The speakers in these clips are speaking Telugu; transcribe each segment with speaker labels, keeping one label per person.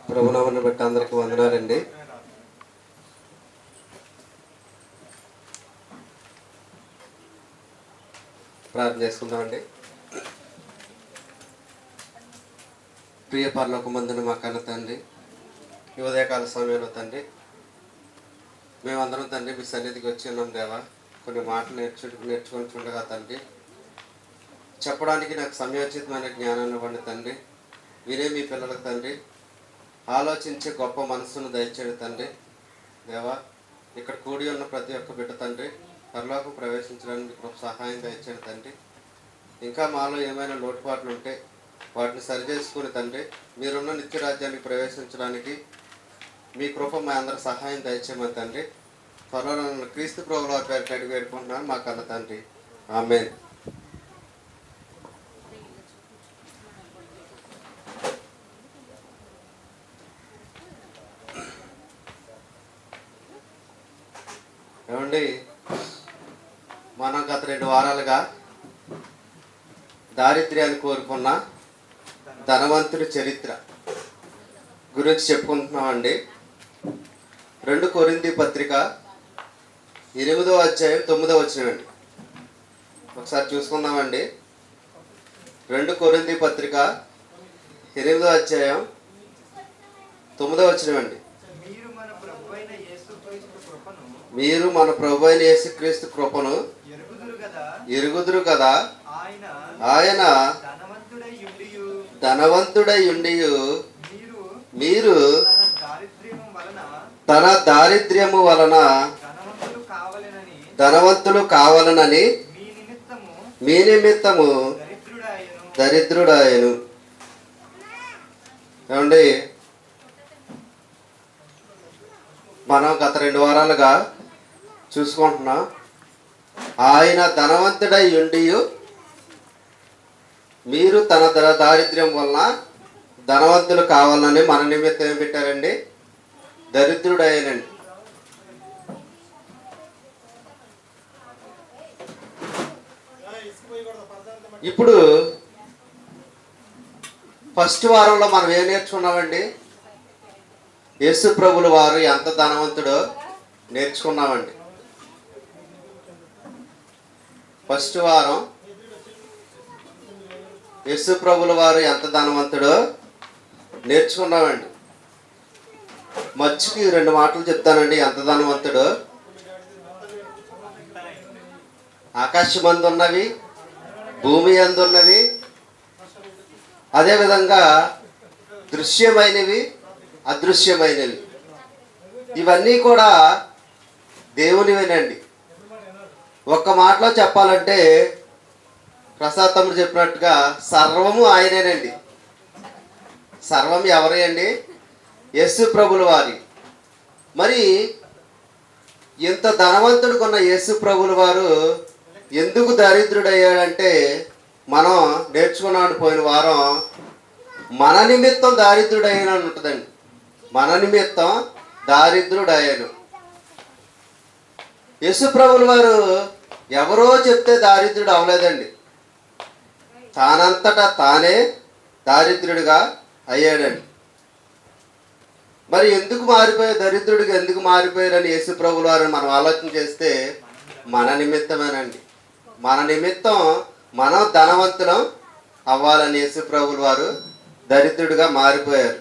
Speaker 1: ప్రభునామాన్ని బట్టి అందరికి వందనాలండి. ప్రార్థన చేసుకుందామండి. ప్రియ పరలోకమందున మా కన్న తండ్రి, ఈ ఉదయకాల సమయంలో తండ్రి మేమందరం తండ్రి మీ సన్నిధికి వచ్చి ఉన్నాం దేవా. కొన్ని మాటలు నేర్చుకొని చూడగా తండ్రి, చెప్పడానికి నాకు సమయోచితమైన జ్ఞానాన్ని ఇవ్వండి తండ్రి. వినే మీ పిల్లలకు తండ్రి ఆలోచించే గొప్ప మనస్సును దయచేయండి తండ్రి. దేవా, ఇక్కడ కూడి ఉన్న ప్రతి ఒక్క బిడ్డ తండ్రి పరలోకం ప్రవేశించడానికి మీకు సహాయం దయచేయండి తండ్రి. ఇంకా మాలో ఏమైనా లోటుపాట్లు ఉంటే వాటిని సరిచేసుకుని తండ్రి మీరున్న నిత్య రాజ్యానికి ప్రవేశించడానికి మీ కృప మా అందరికి సహాయం దయచేయమని తండ్రి. త్వరలో క్రీస్తు ప్రభువుల వారి పేరు అడిగి వేడుకుంటున్నాను మా కన్న తండ్రి. ఆమేన్. ఏమండి, మనం గత 2 వారాలుగా దారిద్ర్యాన్ని కోరుకున్న ధనవంతుడి చరిత్ర గురించి చెప్పుకుంటున్నామండి. 2 కొరింథీ పత్రిక 8వ అధ్యాయం 9వ వచనం. ఒకసారి చూసుకుందామండి. 2 కొరింథీ పత్రిక 8వ అధ్యాయం 9వ వచనం. మీరు మన ప్రభు అయిన యేసుక్రీస్తు కృపను ఎరుగుదురు కదా, ఆయన ధనవంతుడై ఉండి మీరు తన దారిద్ర్యము వలన ధనవంతులు కావాలనని మీ నిమిత్తము దరిద్రుడాయను. ఏమండి, మనం గత 2 వారాలుగా చూసుకుంటున్నాం. ఆయన ధనవంతుడై ఉండి మీరు తన దారిద్ర్యం వలన ధనవంతులు కావాలని మన నిమిత్తం ఏం పెట్టారండి? దరిద్రుడయ్యానండి. ఇప్పుడు ఫస్ట్ వారంలో మనం ఏం నేర్చుకున్నామండి? యేసు ప్రభుల వారు ఎంత ధనవంతుడో నేర్చుకున్నామండి. ఫస్ట్ వారం యేసు ప్రభుల వారు ఎంత ధనవంతుడో నేర్చుకున్నామండి. మచ్చికి 2 మాటలు చెప్తానండి ఎంత ధనవంతుడో. ఆకాశమందు ఉన్నవి, భూమి యందు ఉన్నవి, అదేవిధంగా దృశ్యమైనవి, అదృశ్యమైనవి, ఇవన్నీ కూడా దేవునివేనండి. ఒక్క మాటలో చెప్పాలంటే ప్రసాద్ తమ్ముడు చెప్పినట్టుగా సర్వము ఆయనేనండి. సర్వం ఎవరే అండి? యేసు ప్రభుల వారి. మరి ఇంత ధనవంతుడు కొన్న యేసు ప్రభుల వారు ఎందుకు దరిద్రుడయ్యాడంటే మనం నేర్చుకున్నాడు పోయిన వారం. మన నిమిత్తం దారిద్రుడయ్యాను అని ఉంటుందండి. మన నిమిత్తం దారిద్రుడయ్యాను. యేసు ప్రభుల వారు ఎవరో చెప్తే దారిద్రుడు అవలేదండి. తానంతటా తానే దారిద్రుడిగా అయ్యాడండి. మరి ఎందుకు మారిపోయారు? దరిద్రుడిగా ఎందుకు మారిపోయారని యేసు ప్రభుల వారు మనం ఆలోచన చేస్తే మన నిమిత్తమేనండి. మన నిమిత్తం మనం ధనవంతులం అవ్వాలని యేసు ప్రభుల వారు దరిద్రుడిగా మారిపోయారు.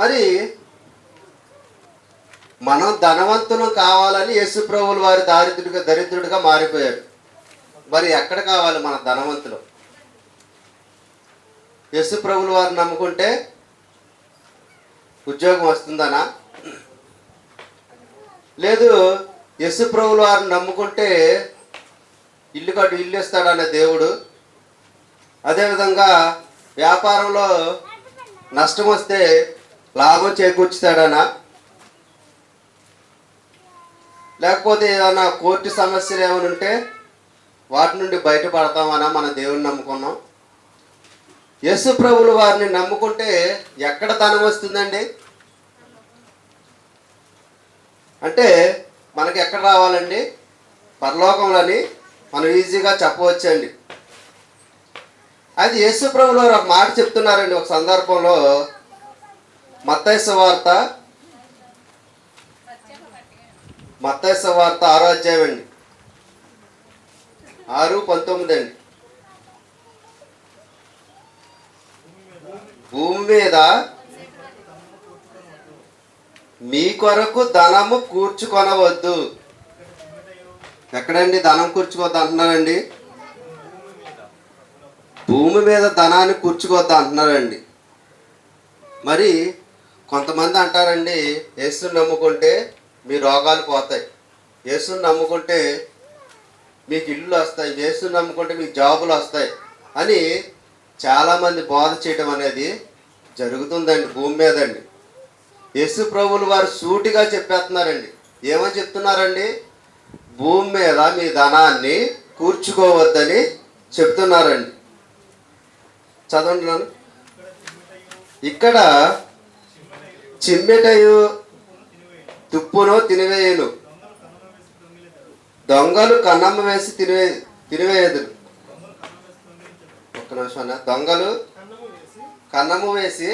Speaker 1: మరి మనం ధనవంతులు కావాలని యేసు ప్రభుల వారు దరిద్రుడిగా మారిపోయారు. మరి ఎక్కడ కావాలి మన ధనవంతులు? యేసు ప్రభుల వారు నమ్ముకుంటే ఉద్యోగం వస్తుందనా? లేదు, యేసు ప్రభుల వారిని నమ్ముకుంటే ఇల్లు ఇస్తాడనే దేవుడు. అదేవిధంగా వ్యాపారంలో నష్టం వస్తే లాభం చేకూర్చుతాడనా? లేకపోతే ఏదైనా కోర్టు సమస్యలు ఏమైనా ఉంటే వాటి నుండి బయటపడతామనా మన దేవుని నమ్ముకున్నాం? యేసు ప్రభుల వారిని నమ్ముకుంటే ఎక్కడ ధనం వస్తుందండి? అంటే మనకి ఎక్కడ రావాలండి? పరలోకంలోని మనం ఈజీగా చెప్పవచ్చండి. అది యేసు ప్రభువు వారు ఒక మాట చెప్తున్నారండి ఒక సందర్భంలో. మత్తయి సువార్త 6వ అధ్యాయం అండి, 6:19 అండి. భూమి మీద మీ కొరకు ధనము కూర్చుకొనవద్దు. ఎక్కడండి ధనం కూర్చుకోవద్దు అంటున్నారండి? భూమి మీద ధనాన్ని కూర్చుకోవద్దు అంటున్నారండి. మరి కొంతమంది అంటారండి, యేసుని నమ్ముకుంటే మీ రోగాలు పోతాయి, యేసుని నమ్ముకుంటే మీకు ఇల్లు వస్తాయి, యేసుని నమ్ముకుంటే మీకు జాబులు వస్తాయి అని చాలామంది బోధ చేయడం అనేది జరుగుతుందండి భూమి మీద అండి. యేసు ప్రభువులు వారు సూటిగా చెప్పేస్తున్నారండి. ఏమని చెప్తున్నారండి? భూమి మీద మీ ధనాన్ని కూర్చుకోవద్దని చెప్తున్నారండి. చదవండి నన్ను. ఇక్కడ చిమ్మెటయు తుప్పును తినివేయును, దొంగలు కన్నమ్మ వేసి తినివేయదురు. ఒక్క నిమిషం అన్న. దొంగలు కన్నము వేసి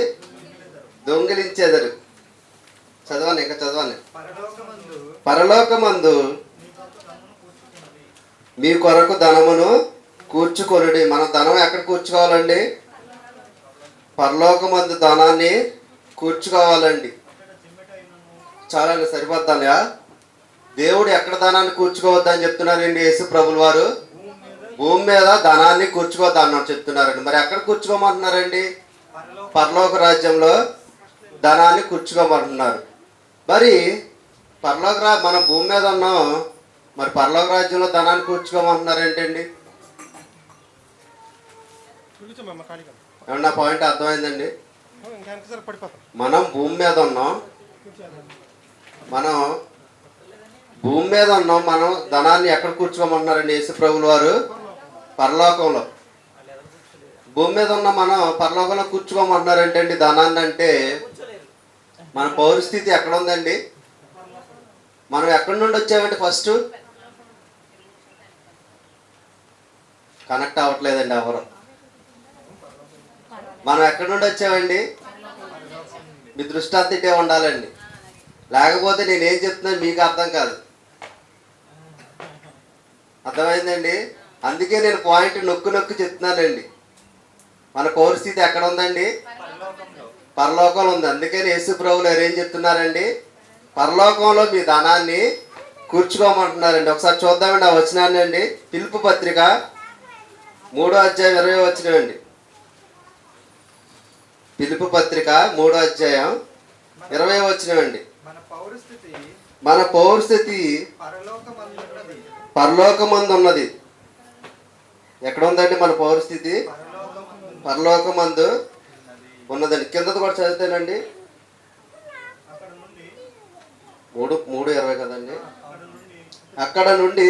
Speaker 1: దొంగిలించేదరు. చదవాలి, ఇంకా చదవాలి. పరలోకమందు మీ కొరకు ధనమును కూర్చుకొనుడి. మన ధనం ఎక్కడ కూర్చుకోవాలండి? పరలోకమందు ధనాన్ని కూర్చుకోవాలండి. చాలండి, సరిపోతాయా? దేవుడు ఎక్కడ ధనాన్ని కూర్చుకోవద్దని చెప్తున్నారండి యేసు ప్రభుల వారు? భూమి మీద ధనాన్ని కూర్చుకోవద్దు అన్నట్టు చెప్తున్నారండి. మరి ఎక్కడ కూర్చుకోమంటున్నారండి? పరలోక రాజ్యంలో ధనాన్ని కూర్చుకోమంటున్నారు. మరి మనం భూమి మీద ఉన్నాం, మరి పరలోక రాజ్యంలో ధనాన్ని కూర్చుకోమంటున్నారు ఏంటండి? ఏమన్నా పాయింట్ అర్థమైందండి? మనం భూమి మీద ఉన్నాం, మనం ధనాన్ని ఎక్కడ కూర్చోమంటున్నారండి యేసు ప్రభుల వారు? పరలోకంలో. భూమి మీద ఉన్న మనం పరలోకంలో కూర్చోమంటున్నారు ఏంటండి ధనాన్ని? అంటే మన పౌరస్థితి ఎక్కడ ఉందండి? మనం ఎక్కడి నుండి వచ్చామండి? ఫస్ట్ కనెక్ట్ అవ్వట్లేదండి ఎవరు. మనం ఎక్కడి నుండి వచ్చామండి? మీ దృష్టి అంతా ఇటే ఉండాలండి, లేకపోతే నేనేం చెప్తున్నాను మీకు అర్థం కాదు. అర్థమైందండి? అందుకే నేను పాయింట్ నొక్కి చెప్తున్నానండి. మన పౌరస్థితి ఎక్కడ ఉందండి? పరలోకంలో ఉంది. అందుకని యేసు ప్రభువులు ఏం చెప్తున్నారండి? పరలోకంలో మీ ధనాన్ని కూర్చుకోమంటున్నారండి. ఒకసారి చూద్దామండి ఆ వచనాన్ని అండి. పిలుపు పత్రిక 3వ అధ్యాయం 20వ వచనం అండి. పిలుపు పత్రిక 3వ అధ్యాయం 20వ వచనం అండి. మన పౌరస్థితి పరలోకమందు ఉన్నది. ఎక్కడ ఉందండి మన పౌరస్థితి? పరలోకమందు ఉన్నదండి. కిందది కూడా చదివితేనండి 3:20 కదండి. అక్కడ నుండి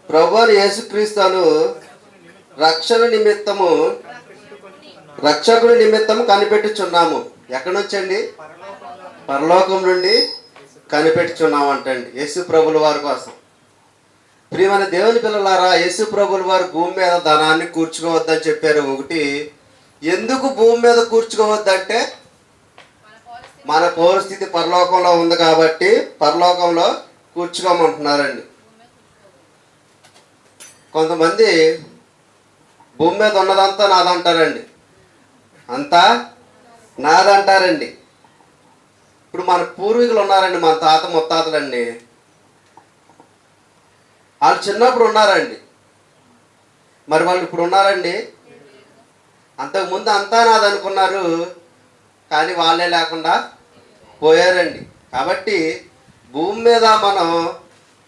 Speaker 1: ప్రభువైన యేసుక్రీస్తును రక్షకుని నిమిత్తము కనిపెట్టుచున్నాము. ఎక్కడి నుంచి అండి? పరలోకం నుండి కనిపెట్టుచున్నాము అంటండి యేసు ప్రభుల వారి కోసం. ప్రియమైన దేవుని పిల్లలారా, యేసు ప్రభుల వారు భూమి మీద ధనాన్ని కూర్చుకోవద్దని చెప్పారు. ఒకటి, ఎందుకు భూమి మీద కూర్చుకోవద్దంటే మన పౌరస్థితి పరలోకంలో ఉంది కాబట్టి పరలోకంలో కూర్చుకోమంటున్నారండి. కొంతమంది భూమి మీద ఉన్నదంతా నాదంటారండి, అంతా నాదంటారండి. ఇప్పుడు మన పూర్వీకులు ఉన్నారండి, మన తాత ముత్తాతలండి. వాళ్ళు చిన్నప్పుడు ఉన్నారండి, మరి వాళ్ళు ఇప్పుడు ఉన్నారండి? అంతకుముందు అంతా నాదనుకున్నారు, కానీ వాళ్ళే లేకుండా పోయారండి. కాబట్టి భూమి మీద మనం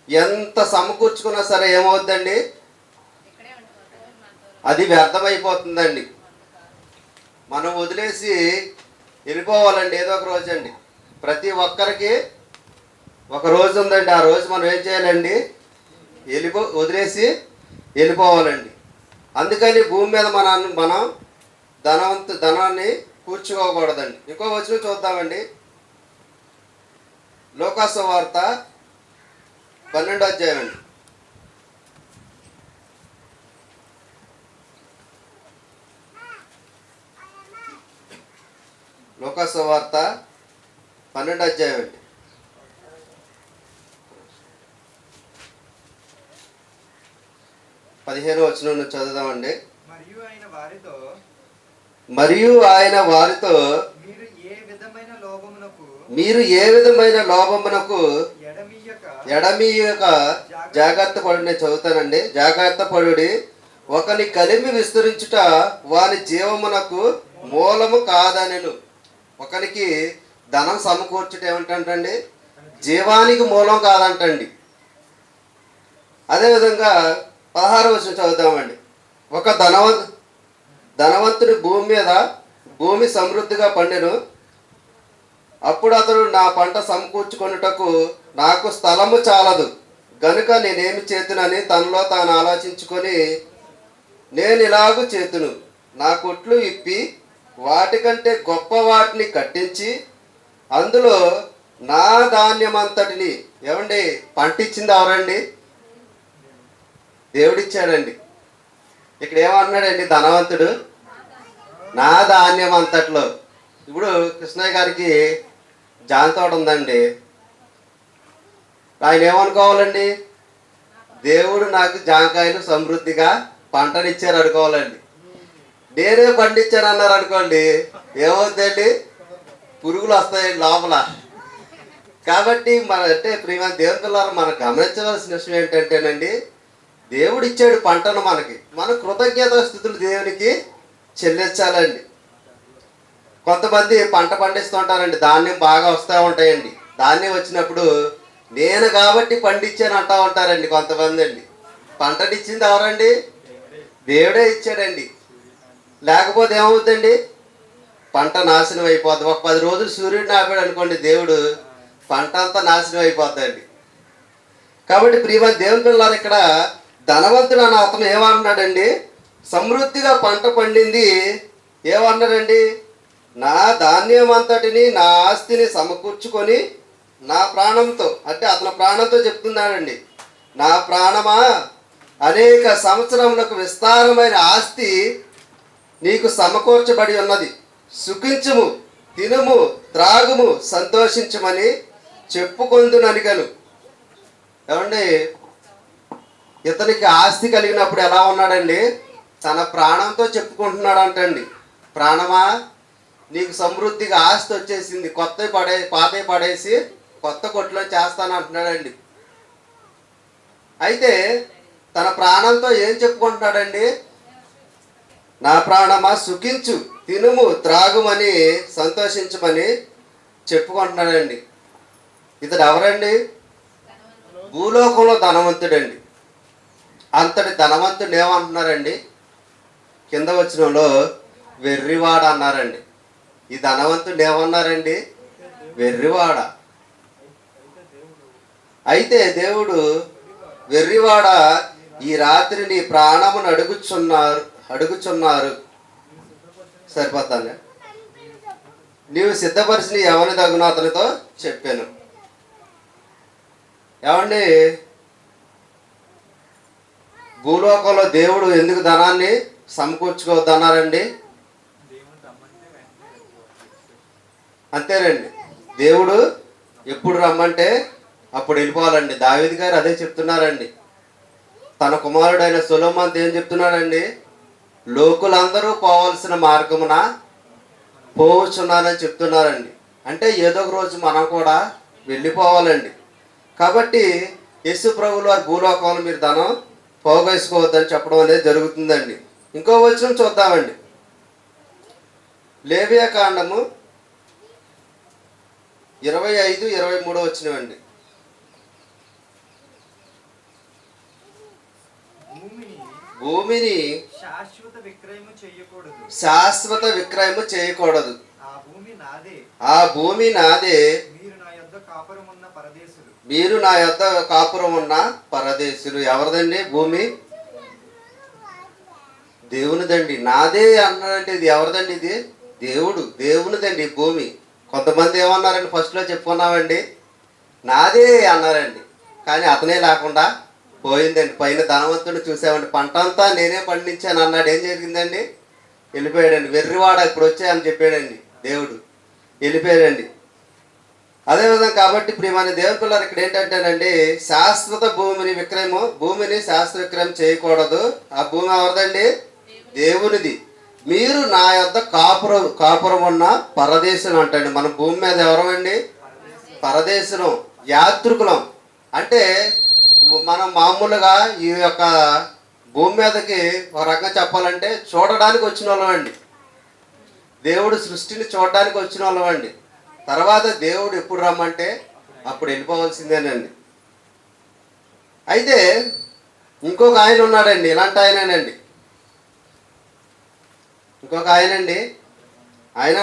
Speaker 1: ఎంత సమకూర్చుకున్నా సరే ఏమవుద్దండి? అది వ్యర్థమైపోతుందండి. మనం వదిలేసి వెళ్ళిపోవాలండి ఏదో ఒక రోజు అండి. ప్రతి ఒక్కరికి ఒక రోజు ఉందండి. ఆ రోజు మనం ఏం చేయాలండి? వదిలేసి వెళ్ళిపోవాలండి. అందుకని భూమి మీద మనం ధనాన్ని కూర్చుకోకూడదండి. ఇంకో వచనం చూద్దామండి. లోకాసు వార్త 12వ అధ్యాయం అండి. లూకా సువార్త 12వ అధ్యాయం అండి. 15వ వచనం నుంచి చదువుదామండి. మరియు ఆయన వారితో మీరు ఏ విధమైన లోభమునకు ఎడమీయక జాగ్రత్త పడు. నేను చదువుతానండి. జాగ్రత్త పడుడి. ఒకని కలిమి విస్తరించుట వాని జీవమునకు మూలము కాదనెను. ఒకనికి ధనం సమకూర్చుట ఏమంటండి? జీవానికి మూలం కాదంటండి. అదేవిధంగా 16వ వచనం చదువుతామండి. ఒక ధనవంతుని భూమి సమృద్ధిగా పండెను. అప్పుడు అతడు, నా పంట సమకూర్చుకొనుటకు నాకు స్థలము చాలదు గనుక నేనేమి చేతునని తనలో తాను ఆలోచించుకొని, నేను ఇలాగూ చేతును, నా కొట్లు ఇప్పి వాటికంటే గొప్ప వాటిని కట్టించి అందులో నా ధాన్యమంతటిని. ఏమండి, పంట ఇచ్చింది ఎవరండి? దేవుడిచ్చాడండి. ఇక్కడ ఏమన్నాడండి ధనవంతుడు? నా ధాన్యం అంతట్లో. ఇప్పుడు కృష్ణయ్య గారికి జామ తోట ఉందండి. ఆయన ఏమనుకోవాలండి? దేవుడు నాకు జామకాయలు సమృద్ధిగా పంటనిచ్చారు అనుకోవాలండి. నేనే పండించాను అన్నారు అనుకోండి, ఏమవుతుందండి? పురుగులు వస్తాయండి లోపల. కాబట్టి అంటే ప్రియమైన దేవుని పిల్లలు మనం గమనించవలసిన విషయం ఏంటంటేనండి, దేవుడు ఇచ్చాడు పంటను మనకి. మన కృతజ్ఞత స్థుతులు దేవునికి చెల్లించాలండి. కొంతమంది పంట పండిస్తుంటారండి, ధాన్యం బాగా వస్తూ ఉంటాయండి. ధాన్యం వచ్చినప్పుడు నేను కాబట్టి పండించాను అంటూ ఉంటారండి కొంతమంది అండి. పంటనిచ్చింది ఎవరండి? దేవుడే ఇచ్చాడండి. లేకపోతే ఏమవుతుందండి? పంట నాశనం అయిపోద్ది. ఒక 10 రోజులు సూర్యుడిని ఆపాడు అనుకోండి దేవుడు, పంట అంతా నాశనం అయిపోద్దండి. కాబట్టి ప్రియమైన దేవుని పిల్లలు, ఇక్కడ ధనవంతుడు అన్న అతను ఏమన్నాడండి? సమృద్ధిగా పంట పండింది. ఏమన్నాడండి? నా ధాన్యం అంతటిని, నా ఆస్తిని సమకూర్చుకొని నా ప్రాణంతో, అంటే అతని ప్రాణంతో చెప్తున్నాడండి, నా ప్రాణమా, అనేక సంవత్సరములకు విస్తారమైన ఆస్తి నీకు సమకూర్చబడి ఉన్నది. సుఖించుము, తినుము, త్రాగుము, సంతోషించమని చెప్పుకొందుననిగను. ఏమండి, ఇతనికి ఆస్తి కలిగినప్పుడు ఎలా ఉన్నాడండి? తన ప్రాణంతో చెప్పుకుంటున్నాడు అంటండి. ప్రాణమా, నీకు సమృద్ధిగా ఆస్తి వచ్చేసింది, పాతే పడేసి కొత్త కొట్లో చేస్తాను అంటున్నాడండి. అయితే తన ప్రాణంతో ఏం చెప్పుకుంటున్నాడండి? నా ప్రాణమా, సుఖించు, తినుము, త్రాగుమని, సంతోషించమని చెప్పుకుంటున్నాడండి. ఇతడు ఎవరండి? భూలోకంలో ధనవంతుడండి. అంతటి ధనవంతుడు ఏమంటున్నారండి? కింద వచనంలో వెర్రివాడ అన్నారండి. ఈ ధనవంతుడు ఏమన్నారండి? వెర్రివాడ. అయితే దేవుడు, వెర్రివాడ, ఈ రాత్రి నీ ప్రాణమును అడుగుచున్నారు. సరిపోతాను. నీవు సిద్ధపరిచిన ఎవరిని తగునో అతనితో చెప్పాను. ఏమండి, భూలోకంలో దేవుడు ఎందుకు ధనాన్ని సమకూర్చుకోవద్దన్నారండి? అంతేనండి. దేవుడు ఎప్పుడు రమ్మంటే అప్పుడు వెళ్ళిపోవాలండి. దావీదు గారు అదే చెప్తున్నారండి. తన కుమారుడైన సొలొమోనుతో ఏం చెప్తున్నాడండి? లోకులందరూ పోవలసిన మార్గమున పోవచ్చున్నానని చెప్తున్నారండి. అంటే ఏదో ఒక రోజు మనం కూడా వెళ్ళిపోవాలండి. కాబట్టి యేసు ప్రభువుల వారి భూలోకంలో మీరు ధనం పోగేసుకోవద్దని చెప్పడం అనేది జరుగుతుందండి. ఇంకో వచనం చూద్దామండి. లేవియా కాండము 25-23 వచనమండి. భూమిని శాశ్వత విక్రయము చేయకూడదు. ఆ భూమి నాదే, మీరు నా యొద్ద కాపురం ఉన్న పరదేశులు. ఎవరిదండి భూమి? దేవునిదండి. నాదే అన్నాడంటే ఇది ఎవరిదండి? ఇది దేవునిదండి భూమి. కొంతమంది ఏమన్నారండి? ఫస్ట్లో చెప్పుకున్నామండి, నాదే అన్నారండి. కానీ అతనే లేకుండా పోయిందండి. పైన ధనవంతుడు చూసామండి, పంట అంతా నేనే పండించాను అన్నాడు. ఏం జరిగిందండి? వెళ్ళిపోయాడండి. వెర్రివాడ ఇప్పుడు వచ్చాయని చెప్పాడండి దేవుడు. వెళ్ళిపోయారండి. అదేవిధంగా కాబట్టి ప్రియమైన దేవుని పిల్లలు ఇక్కడ ఏంటంటేనండి, శాశ్వత భూమిని శాశ్వత విక్రయం చేయకూడదు. ఆ భూమి ఎవరిదండి? దేవునిది. మీరు నా యొద్ద కాపురం ఉన్న పరదేశం అంటండి. మన భూమి మీద ఎవరమండి? పరదేశం, యాత్రికులం. అంటే మనం మామూలుగా ఈ యొక్క భూమి మీదకి ఒక రకంగా చెప్పాలంటే చూడడానికి వచ్చిన వాళ్ళం అండి. దేవుడు సృష్టిని చూడడానికి వచ్చిన వాళ్ళం అండి. తర్వాత దేవుడు ఎప్పుడు రమ్మంటే అప్పుడు వెళ్ళిపోవాల్సిందేనండి. అయితే ఇంకొక ఆయన ఉన్నాడండి, ఇలాంటి ఆయనేనండి. ఇంకొక ఆయనండి, ఆయన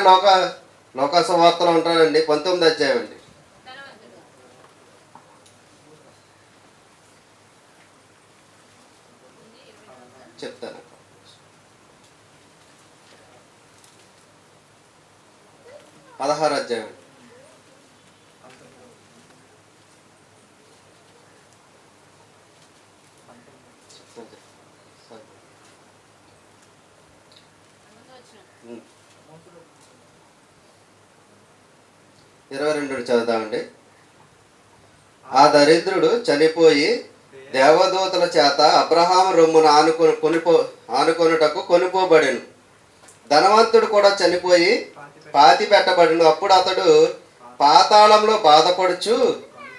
Speaker 1: లోకసువార్తలో ఉంటాడండి. 19వ అధ్యాయం అండి. చెప్తాను. 16వ అధ్యాయం. ఇరవై 22 చదువుతామండి. ఆ దరిద్రుడు చనిపోయి దేవదూతల చేత అబ్రహాము రొమ్మును ఆనుకొనుటకు కొనిపోబడెను. ధనవంతుడు కూడా చనిపోయి పాతి పెట్టబడిను. అప్పుడు అతడు పాతాళంలో బాధపడుచు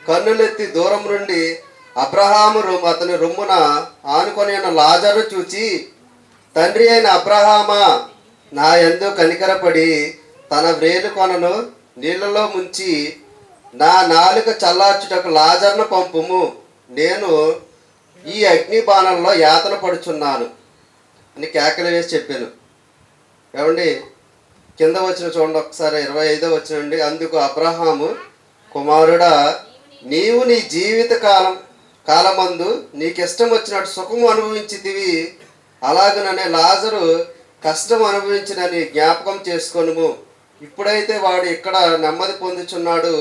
Speaker 1: కన్నులెత్తి దూరం నుండి అతని రొమ్మున ఆనుకొని ఉన్న లాజరు చూచి, తండ్రి అయిన అబ్రహామా, నా యందు కనికరపడి తన వ్రేలు కొనను నీళ్లలో ముంచి నా నాలుక చల్లార్చుటకు లాజర్ను పంపుము. నేను ఈ అగ్ని బాణంలో యాతన పడుచున్నాను అని కేకలు వేసి చెప్పాను. ఏమండి, కింద వచ్చిన చూడండి ఒకసారి, 25వ వచనం. అందుకు అబ్రహాము, కుమారుడా, నీవు నీ జీవిత కాలమందు నీకిష్టం వచ్చినట్టు సుఖము అనుభవించితివి, అలాగననే లాజరు కష్టం అనుభవించినని జ్ఞాపకం చేసుకొనుము. ఇప్పుడైతే వాడు ఇక్కడ నెమ్మది పొందుచున్నాడు,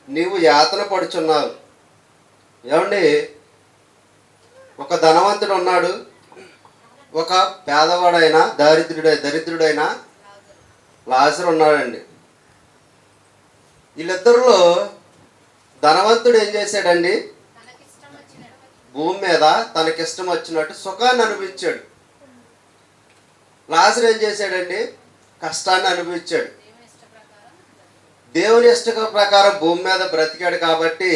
Speaker 1: నీవు యాతన పడుచున్నావు. ఏమండి, ఒక ధనవంతుడు ఉన్నాడు, ఒక పేదవాడైన దరిద్రుడైన లాజరు ఉన్నాడండి. వీళ్ళిద్దరిలో ధనవంతుడు ఏం చేశాడండి? భూమి మీద తనకిష్టం వచ్చినట్టు సుఖాన్ని అనుభవించాడు. లాజరు ఏం చేశాడండి? కష్టాన్ని అనుభవించాడు. దేవుని ఇష్ట ప్రకారం భూమి మీద బ్రతికాడు కాబట్టి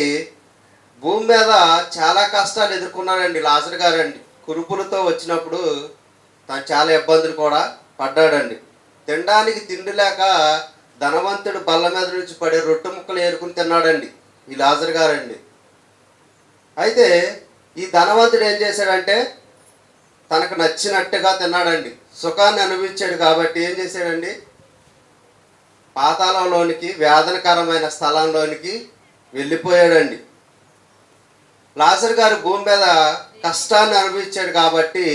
Speaker 1: భూమి మీద చాలా కష్టాలు ఎదుర్కొన్నాడండి లాజరు గారండి. కురుపులతో వచ్చినప్పుడు తను చాలా ఇబ్బందులు కూడా పడ్డాడండి. తినడానికి తిండి లేక ధనవంతుడు బల్ల మీద నుంచి పడే రొట్టె ముక్కలు ఏరుకుని తిన్నాడండి ఈ లాజరు గారండి. అయితే ఈ ధనవంతుడు ఏం చేశాడంటే తనకు నచ్చినట్టుగా తిన్నాడండి, సుఖాన్ని అనుభవించాడు. కాబట్టి ఏం చేశాడండి? పాతాళంలోనికి, వేదనకరమైన స్థలంలోనికి వెళ్ళిపోయాడండి. లాజరు గారు భూమి మీద కష్టాన్ని అనుభవించాడు కాబట్టి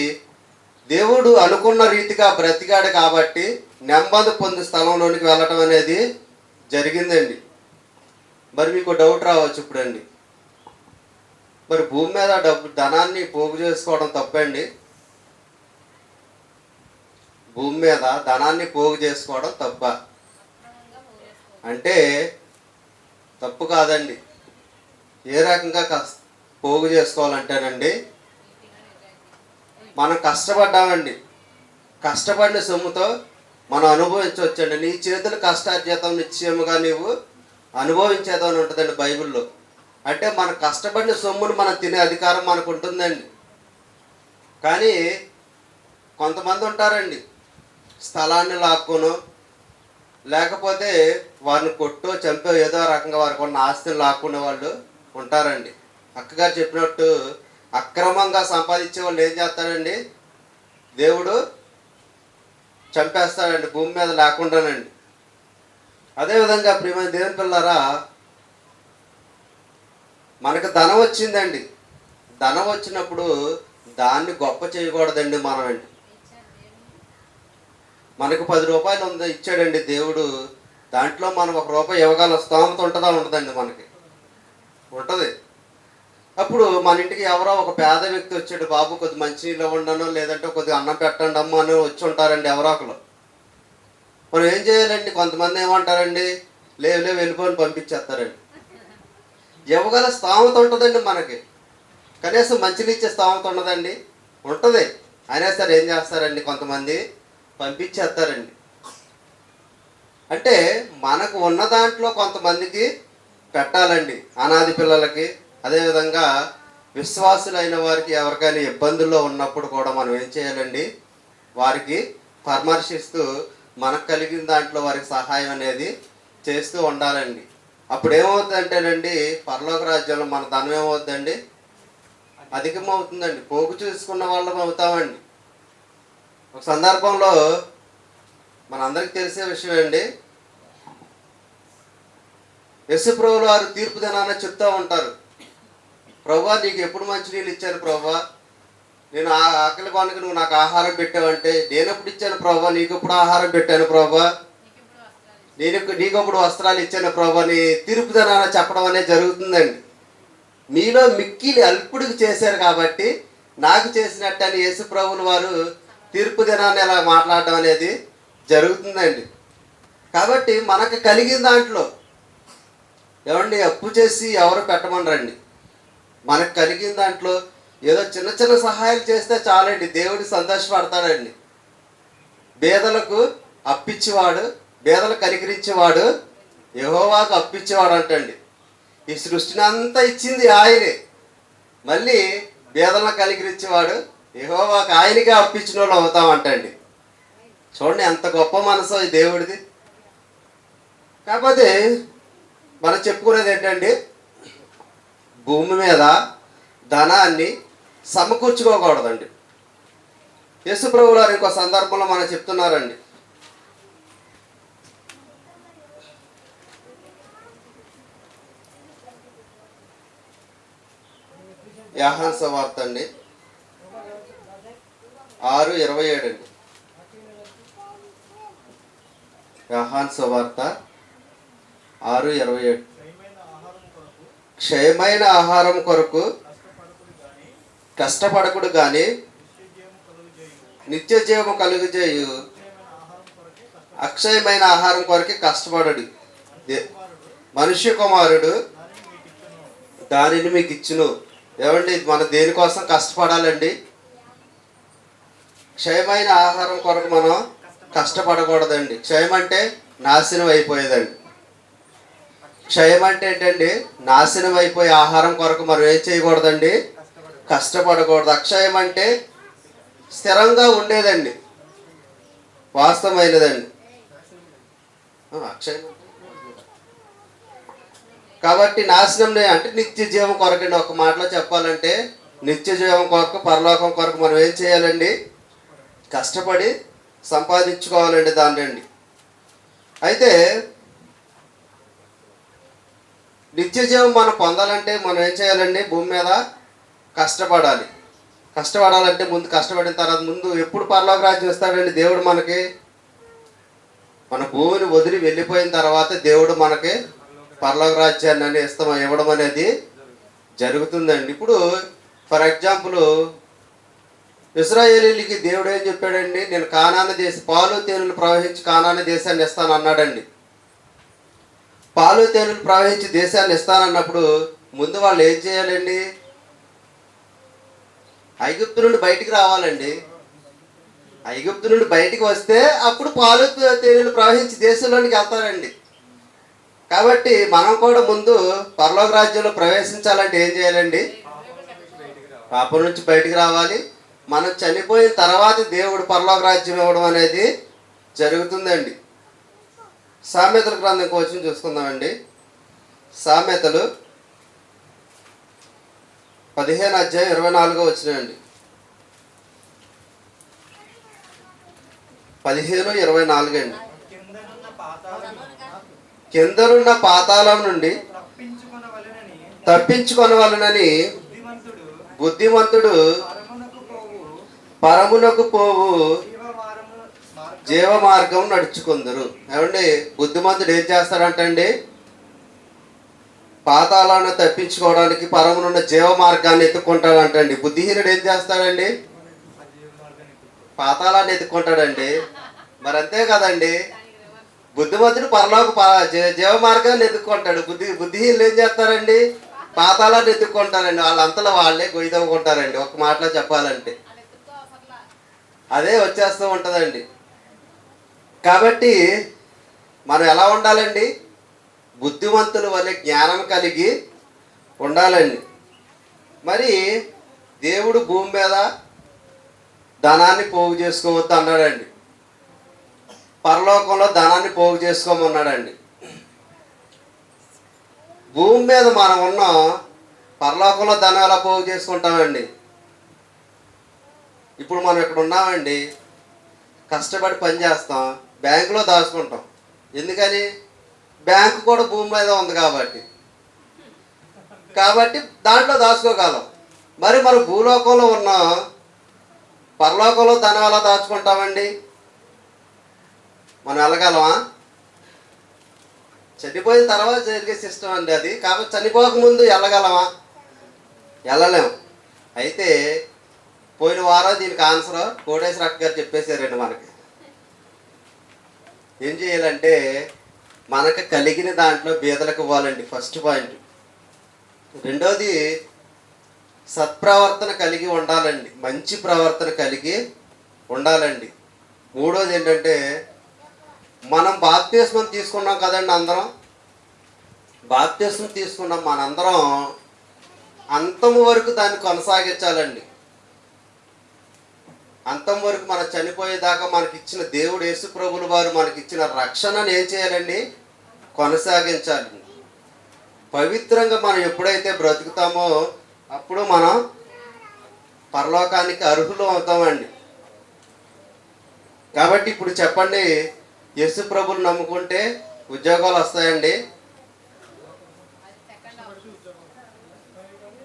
Speaker 1: దేవుడు అనుకున్న రీతిగా బ్రతికాడు కాబట్టి నెమ్మది పొంది స్థలంలోనికి వెళ్ళటం అనేది జరిగిందండి. మరి మీకు డౌట్ రావచ్చు ఇప్పుడండి, మరి భూమి మీద ధనాన్ని పోగు చేసుకోవడం తప్పండి? భూమి మీద ధనాన్ని పోగు చేసుకోవడం తప్ప అంటే తప్పు కాదండి. ఏ రకంగా పోగు చేసుకోవాలంటేనండి, మనం కష్టపడ్డామండి, కష్టపడిన సొమ్ముతో మనం అనుభవించవచ్చండి. నీ చేతులు కష్టార్జితం నిశ్చయముగా నీవు అనుభవించేదని ఉంటుందండి బైబిల్లో. అంటే మన కష్టపడిన సొమ్మును మనం తినే అధికారం మనకు ఉంటుందండి. కానీ కొంతమంది ఉంటారండి, స్థలాన్ని లాక్కోను లేకపోతే వారిని కొట్టో చంపో ఏదో రకంగా వారికి ఉన్న ఆస్తిని లాక్కునే వాళ్ళు ఉంటారండి. అక్కగారు చెప్పినట్టు అక్రమంగా సంపాదించే వాళ్ళు ఏం చేస్తారండి? దేవుడు చంపేస్తాడండి భూమి మీద లేకుండానండి. అదేవిధంగా ప్రియమైన దేవుని పిల్లరా, మనకు ధనం వచ్చిందండి. ధనం వచ్చినప్పుడు దాన్ని గొప్ప చేయకూడదండి మనం అండి. మనకు 10 రూపాయలు ఇచ్చాడండి దేవుడు, దాంట్లో మనం 1 రూపాయి ఇవ్వగల స్తోమత ఉంటుందా? ఉండదండి, మనకి ఉంటుంది. అప్పుడు మన ఇంటికి ఎవరో ఒక పేద వ్యక్తి వచ్చాడు, బాబు కొద్ది మంచినీళ్ళు ఇవ్వండనో లేదంటే కొద్దిగా అన్నం పెట్టండి అమ్మ అని వచ్చి ఉంటారండి ఎవరో ఒకరు. మనం ఏం చేయాలండి? కొంతమంది ఏమంటారండి, లేవు లేవు వెళ్ళిపోని పంపించేస్తారండి. ఇవ్వగల స్థామత ఉంటుందండి మనకి, కనీసం మంచిని ఇచ్చే స్థామత ఉండదండి, ఉంటుంది. అయినా సరే ఏం చేస్తారండి, కొంతమంది పంపించేస్తారండి. అంటే మనకు ఉన్న దాంట్లో కొంతమందికి పెట్టాలండి, అనాథ పిల్లలకి. అదేవిధంగా విశ్వాసులైన వారికి ఎవరికైనా ఇబ్బందుల్లో ఉన్నప్పుడు కూడా మనం ఏం చేయాలండి, వారికి పరామర్శిస్తూ మనకు కలిగిన దాంట్లో వారికి సహాయం అనేది చేస్తూ ఉండాలండి. అప్పుడు ఏమవుతుందంటేనండి, పరలోక రాజ్యంలో మన ధనం ఏమవుతుందండి, అధికమవుతుందండి. పోగు చూసుకున్న వాళ్ళం అవుతామండి. ఒక సందర్భంలో మనందరికీ తెలిసే విషయం అండి, యేసుప్రభులు వారు తీర్పు దినాన చెప్తూ ఉంటారు, ప్రభువా నీకు ఎప్పుడు మంచినీళ్ళు ఇచ్చాను ప్రభువా, నేను ఆకలి కొనకు నువ్వు నాకు ఆహారం పెట్టావంటే, నేను ఎప్పుడు ఇచ్చాను ప్రభువా, నీకు ఎప్పుడు ఆహారం పెట్టాను ప్రభువా, నీకప్పుడు వస్త్రాలు ఇచ్చాను ప్రభువా అని తీర్పు దినాన చెప్పడం అనేది జరుగుతుందండి. మీలో మిక్కిలి అల్పుడికి చేశారు కాబట్టి నాకు చేసినట్టు అని యేసు ప్రభువులు వారు తీర్పు దినాన్ని ఎలా మాట్లాడడం అనేది జరుగుతుందండి. కాబట్టి మనకు కలిగిన దాంట్లో ఏమండి, అప్పు చేసి ఎవరు పెట్టమనరండి. మనకు కలిగిన దాంట్లో ఏదో చిన్న చిన్న సహాయాలు చేస్తే చాలండి, దేవుడు సంతోషపడతాడండి. బేదలకు అప్పిచ్చేవాడు, బేదలకు కనికరించేవాడు యెహోవాకు అప్పిచ్చేవాడు అంటండి. ఈ సృష్టిని అంతా ఇచ్చింది ఆయనే, మళ్ళీ బేదలను కనికరించేవాడు యెహోవాకు ఆయనకే అప్పించిన వాళ్ళు అవుతామంటండి. చూడండి ఎంత గొప్ప మనసు ఈ దేవుడిది. కాకపోతే మనం చెప్పుకునేది ఏంటండి, భూమి మీద ధనాన్ని సమకూర్చుకోకూడదండి. యేసు ప్రభువు వారు ఇంకో సందర్భంలో మనం చెప్తున్నారండి, యోహాను సువార్త అండి 6:27 అండి. యోహాను సువార్త 6:27. క్షయమైన ఆహారం కొరకు కష్టపడకుడు కానీ నిత్య జీవము కలుగజేయు అక్షయమైన ఆహారం కొరకు కష్టపడడు, మనుష్య కుమారుడు దానిని మీకు ఇచ్చును. ఏమండి, మనం దేనికోసం కష్టపడాలండి, క్షయమైన ఆహారం కొరకు మనం కష్టపడకూడదండి. క్షయం అంటే నాశనం అయిపోయేదండి. క్షయం అంటే ఏంటండి, నాశనం అయిపోయే ఆహారం కొరకు మనం ఏం చేయకూడదండి, కష్టపడకూడదు. అక్షయం అంటే స్థిరంగా ఉండేదండి, వాస్తవమైనదండి. అక్షయం కాబట్టి నాశనం అంటే నిత్య జీవం కొరకండి. ఒక మాటలో చెప్పాలంటే నిత్య జీవం కొరకు, పరలోకం కొరకు మనం ఏం చేయాలండి, కష్టపడి సంపాదించుకోవాలండి దాన్ని. అయితే నిత్య జీవం మనం పొందాలంటే మనం ఏం చేయాలండి, భూమి మీద కష్టపడాలి. కష్టపడాలంటే ముందు కష్టపడిన తర్వాత ముందు ఎప్పుడు పరలోక రాజ్యం ఇస్తాడండి దేవుడు మనకి, మన భూమిని వదిలి వెళ్ళిపోయిన తర్వాత దేవుడు మనకి పరలోక రాజ్యాన్ని ఇవ్వడం అనేది జరుగుతుందండి. ఇప్పుడు ఫర్ ఎగ్జాంపుల్ ఇశ్రాయేలీలకి దేవుడు ఏం చెప్పాడండి, నేను కానాను దేశం, పాలు తేనెలు ప్రవహించి కానాను దేశాన్ని ఇస్తాను అన్నాడండి. పాలు తేనెలు ప్రవహించి దేశాన్ని ఇస్తానన్నప్పుడు ముందు వాళ్ళు ఏం చేయాలండి, ఐగుప్తు నుండి బయటికి రావాలండి. ఐగుప్తు నుండి బయటికి వస్తే అప్పుడు పాలు తేనెలు ప్రవహించి దేశంలోనికి వెళ్తారండి. కాబట్టి మనం కూడా ముందు పరలోక రాజ్యంలో ప్రవేశించాలంటే ఏం చేయాలండి, పాపం నుంచి బయటికి రావాలి. మనం చనిపోయిన తర్వాత దేవుడు పరలోక రాజ్యం ఇవ్వడం అనేది జరుగుతుందండి. సామెతల గ్రంథం కోసం చూసుకుందామండి. సామెతలు 15:24 15:24 అండి. కిందనున్న పాతాళం నుండి తప్పించుకొనవలెనని బుద్ధిమంతుడు పరమునకు పోవు జీవ మార్గం నడుచుకుందరు. ఏమండి, బుద్ధిమంతుడు ఏం చేస్తాడంటండి, పాతాళాన్ని తప్పించుకోవడానికి పరమునున్న జీవ మార్గాన్ని ఎత్తుకుంటాడంటండి. బుద్ధిహీనుడు ఏం చేస్తాడండి, పాతాళాన్ని ఎత్తుకుంటాడండి. మరి అంతే కదండి, బుద్ధిమంతుడు జీవ మార్గాన్ని ఎత్తుక్కుంటాడు. బుద్ధిహీనులు ఏం చేస్తారండి? పాతాళాన్ని ఎత్తుక్కుంటారండి. వాళ్ళంతలో వాళ్ళే గొయ్యి తవ్వుకుంటారండి. ఒక మాటలో చెప్పాలంటే అదే వచ్చేస్తూ ఉంటుందండి. కాబట్టి మనం ఎలా ఉండాలండి? బుద్ధిమంతుల వల్ల జ్ఞానం కలిగి ఉండాలండి. మరి దేవుడు భూమి మీద ధనాన్ని పోగు చేసుకోవద్దు అన్నాడండి. పరలోకంలో ధనాన్ని పోగు చేసుకోమన్నాడండి. భూమి మీద మనం ఉన్నాం, పరలోకంలో ధనం ఎలా పోగు చేసుకుంటామండి? ఇప్పుడు మనం ఇక్కడ ఉన్నామండి, కష్టపడి పని చేస్తాం, బ్యాంకులో దాచుకుంటాం. ఎందుకని? బ్యాంకు కూడా భూమి మీద ఉంది కాబట్టి దాంట్లో దాచుకోగలం. మరి మనం భూలోకంలో ఉన్నాం, పరలోకంలో ధనం ఎలా దాచుకుంటామండి? మనం వెళ్ళగలమా? చనిపోయిన తర్వాత జరిగే సిస్టమ్ అండి అది. కాబట్టి చనిపోకముందు వెళ్ళగలమా? వెళ్ళలేము. అయితే పోయిన వారం దీనికి ఆన్సర్ కోటేశ్వర అక్క గారు చెప్పేశారండి. మనకి ఏం చేయాలంటే మనకు కలిగిన దాంట్లో బీదలకు ఇవ్వాలండి, ఫస్ట్ పాయింట్. రెండోది సత్ప్రవర్తన కలిగి ఉండాలండి, మంచి ప్రవర్తన కలిగి ఉండాలండి. మూడోది ఏంటంటే మనం బాప్తిస్మం తీసుకున్నాం కదండి, అందరం బాప్తిస్మం తీసుకున్నాం. మనందరం అంతం వరకు దాన్ని కొనసాగించాలండి. అంతం వరకు మనం చనిపోయేదాకా మనకిచ్చిన దేవుడు యేసు ప్రభుల వారు మనకిచ్చిన రక్షణను ఏం చేయాలండి? కొనసాగించాలి. పవిత్రంగా మనం ఎప్పుడైతే బ్రతుకుతామో అప్పుడు మనం పరలోకానికి అర్హులు అవుతామండి. కాబట్టి ఇప్పుడు చెప్పండి, యేసు ప్రభుని నమ్ముకుంటే ఉద్యోగాలు వస్తాయండి?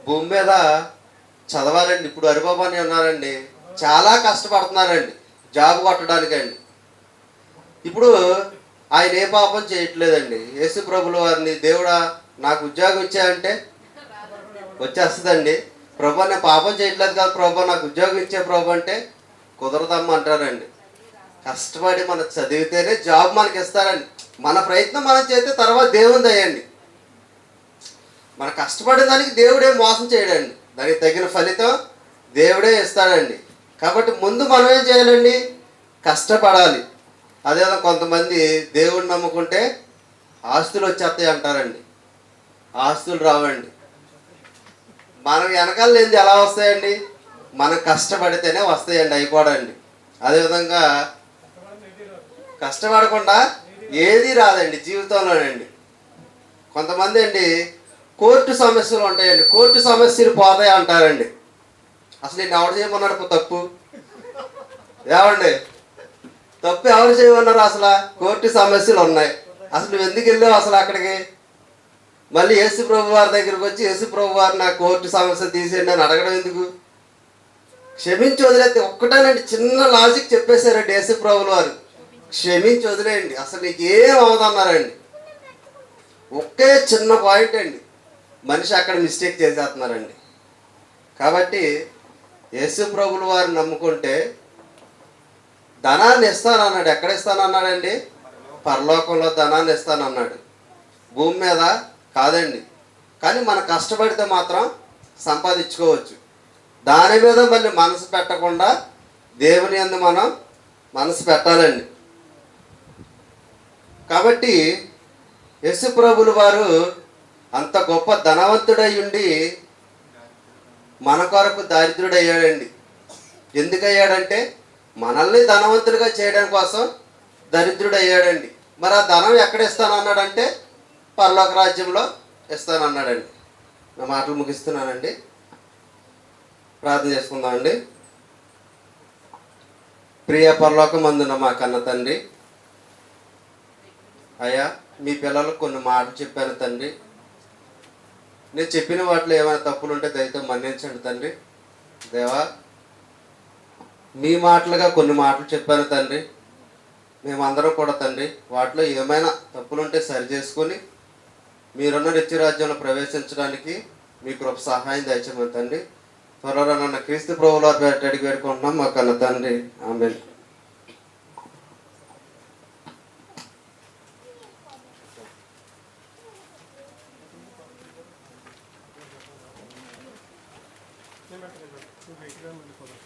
Speaker 1: భూమి మీద చదవాలండి. ఇప్పుడు హరిబాబు అని ఉన్నారండి, చాలా కష్టపడుతున్నారండి జాబ్ కొట్టడానికండి. ఇప్పుడు ఆయన ఏ పాపం చేయట్లేదండి. యేసు ప్రభుల వారిని, దేవుడా నాకు ఉద్యోగం ఇచ్చాయంటే వచ్చేస్తుందండి. ప్రభు నేను పాపం చేయట్లేదు కదా ప్రభు, నాకు ఉద్యోగం ఇచ్చే ప్రభు అంటే కుదరదమ్మా అంటారండి. కష్టపడి మనం చదివితేనే జాబ్ మనకి ఇస్తారండి. మన ప్రయత్నం మనం చేస్తే తర్వాత దేవుని దయండి. మన కష్టపడే దానికి దేవుడే మోసం చేయడండి, దానికి తగిన ఫలితం దేవుడే ఇస్తాడండి. కాబట్టి ముందు మనం ఏం చేయాలండి? కష్టపడాలి. అదే కొంతమంది దేవుడిని నమ్ముకుంటే ఆస్తులు వచ్చేస్తాయి అంటారండి. ఆస్తులు రావండి. మనం వెనకాల లేనిది ఎలా వస్తాయండి? మనం కష్టపడితేనే వస్తాయండి, అవి కూడా అండి. అదేవిధంగా కష్టపడకుండా ఏది రాదండి జీవితంలోనండి. కొంతమంది అండి కోర్టు సమస్యలు ఉంటాయండి, కోర్టు సమస్యలు పోతాయి అంటారండి. అసలు నేను ఎవరు చేయమన్నాడు తప్పు? ఏమండి తప్పు ఎవరు చేయమన్నారు? అసలు కోర్టు సమస్యలు ఉన్నాయి, అసలు నువ్వు ఎందుకు వెళ్ళావు అసలు అక్కడికి? మళ్ళీ యేసు ప్రభు వారి దగ్గరికి వచ్చి యేసు ప్రభు వారు నా కోర్టు సమస్య తీసేయండి అని అడగడం ఎందుకు? క్షమించి వదిలేస్తే ఒక్కటేనండి, చిన్న లాజిక్ చెప్పేశారండి యేసు ప్రభుల వారు, క్షమించి వదిలేయండి, అసలు నీకు ఏం అవదన్నారండి. ఒకే చిన్న పాయింట్ అండి, మనిషి అక్కడ మిస్టేక్ చేసేస్తున్నారండి. కాబట్టి యేసు ప్రభుల వారిని నమ్ముకుంటే ధనాన్ని ఇస్తానన్నాడు. ఎక్కడ ఇస్తానన్నాడండి? పరలోకంలో ధనాన్ని ఇస్తానన్నాడు, భూమి మీద కాదండి. కానీ మనం కష్టపడితే మాత్రం సంపాదించుకోవచ్చు. దాని మీద మళ్ళీ మనసు పెట్టకుండా దేవుని యందు మనం మనసు పెట్టాలండి. కాబట్టి యేసు ప్రభుల వారు అంత గొప్ప ధనవంతుడై ఉండి మన కొరకు దరిద్రుడయ్యాడండి. ఎందుకయ్యాడంటే మనల్ని ధనవంతులుగా చేయడం కోసం దరిద్రుడయ్యాడండి. మరి ఆ ధనం ఎక్కడ ఇస్తానన్నాడంటే పరలోక రాజ్యంలో ఇస్తానన్నాడండి. నా మాటలు ముగిస్తున్నానండి, ప్రార్థన చేసుకుందామండి. ప్రియ పరలోకమందున మా కన్న తండ్రి, అయ్యా మీ పిల్లలకు కొన్ని మాటలు చెప్పాను తండ్రి. నేను చెప్పిన వాటిలో ఏమైనా తప్పులు ఉంటే దయతో మన్నించండి తండ్రి. దేవా మీ మాటలుగా కొన్ని మాటలు చెప్పాను తండ్రి. మేమందరం కూడా తండ్రి వాటిలో ఏమైనా తప్పులుంటే సరి చేసుకొని మీరున్న నిత్యరాజ్యంలో ప్రవేశించడానికి మీ కృప సహాయం దయచేయమని తండ్రి. త్వరలో నన్ను క్రీస్తు ప్రభువుల వారి అడిగి వేడుకుంటున్నాం మా కన్న తండ్రి. ఆమేన్.
Speaker 2: నేను పెట్టలేదు, నువ్వు హైట్గా ఉండిపోదాం.